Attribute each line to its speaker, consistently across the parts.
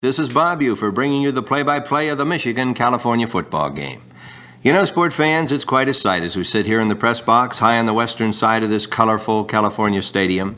Speaker 1: This is Bob Ufer bringing you the play-by-play of the Michigan-California football game. You know, sport fans, it's quite a sight as we sit here in the press box high on the western side of this colorful California stadium.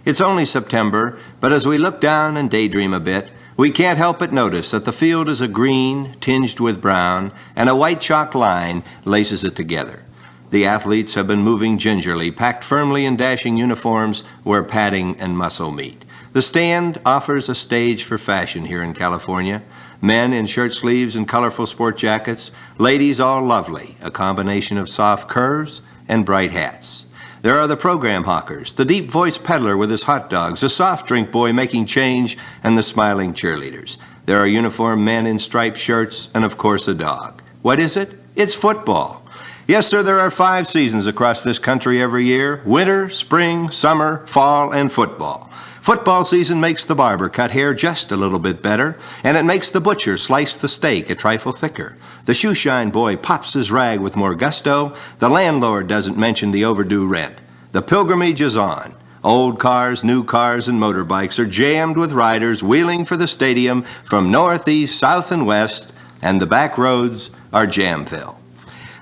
Speaker 1: It's only September, but as we look down and daydream a bit, we can't help but notice that the field is a green tinged with brown, and a white chalk line laces it together. The athletes have been moving gingerly, packed firmly in dashing uniforms where padding and muscle meet. The stand offers a stage for fashion here in California. Men in shirt sleeves and colorful sport jackets, ladies all lovely, a combination of soft curves and bright hats. There are the program hawkers, the deep-voiced peddler with his hot dogs, the soft drink boy making change, and the smiling cheerleaders. There are uniformed men in striped shirts, and of course a dog. What is it? It's football. Yes, sir, there are 5 seasons across this country every year: winter, spring, summer, fall, and football. Football season makes the barber cut hair just a little bit better, and it makes the butcher slice the steak a trifle thicker. The shoeshine boy pops his rag with more gusto. The landlord doesn't mention the overdue rent. The pilgrimage is on. Old cars, new cars, and motorbikes are jammed with riders wheeling for the stadium from north, east, south, and west, and the back roads are jam-filled.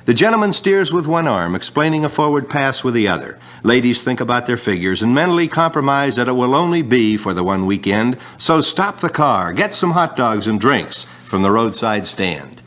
Speaker 1: The gentleman steers with one arm, explaining a forward pass with the other. Ladies think about their figures and mentally compromise that it will only be for the one weekend, so stop the car, get some hot dogs and drinks from the roadside stand.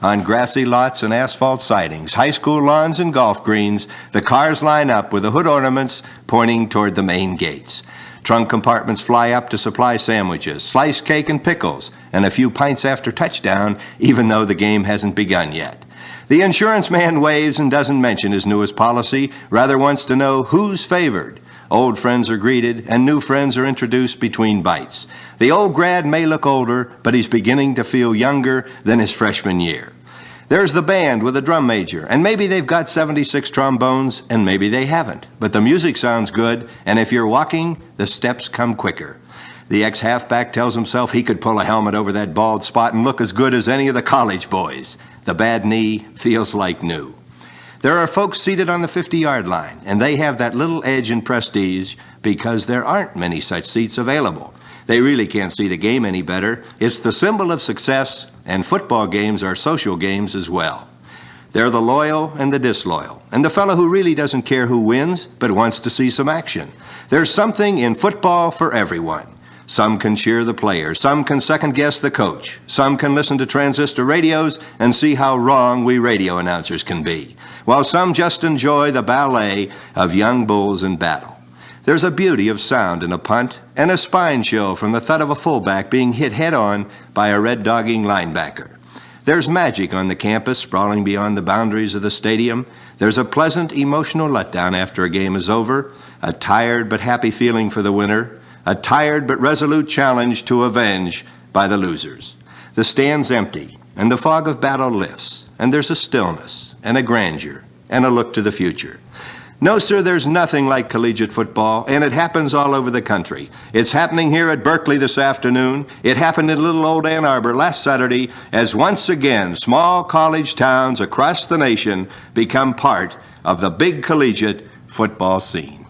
Speaker 1: On grassy lots and asphalt sidings, high school lawns and golf greens, the cars line up with the hood ornaments pointing toward the main gates. Trunk compartments fly up to supply sandwiches, sliced cake and pickles, and a few pints after touchdown, even though the game hasn't begun yet. The insurance man waves and doesn't mention his newest policy, rather wants to know who's favored. Old friends are greeted, and new friends are introduced between bites. The old grad may look older, but he's beginning to feel younger than his freshman year. There's the band with a drum major, and maybe they've got 76 trombones, and maybe they haven't. But the music sounds good, and if you're walking, the steps come quicker. The ex-halfback tells himself he could pull a helmet over that bald spot and look as good as any of the college boys. The bad knee feels like new. There are folks seated on the 50-yard line, and they have that little edge in prestige because there aren't many such seats available. They really can't see the game any better. It's the symbol of success, and football games are social games as well. They're the loyal and the disloyal, and the fellow who really doesn't care who wins but wants to see some action. There's something in football for everyone. Some can cheer the players, some can second-guess the coach, some can listen to transistor radios and see how wrong we radio announcers can be, while some just enjoy the ballet of young bulls in battle. There's a beauty of sound in a punt and a spine chill from the thud of a fullback being hit head-on by a red-dogging linebacker. There's magic on the campus sprawling beyond the boundaries of the stadium. There's a pleasant, emotional letdown after a game is over, a tired but happy feeling for the winner, a tired but resolute challenge to avenge by the losers. The stand's empty, and the fog of battle lifts, and there's a stillness, and a grandeur, and a look to the future. No, sir, there's nothing like collegiate football, and it happens all over the country. It's happening here at Berkeley this afternoon. It happened in little old Ann Arbor last Saturday, as once again small college towns across the nation become part of the big collegiate football scene.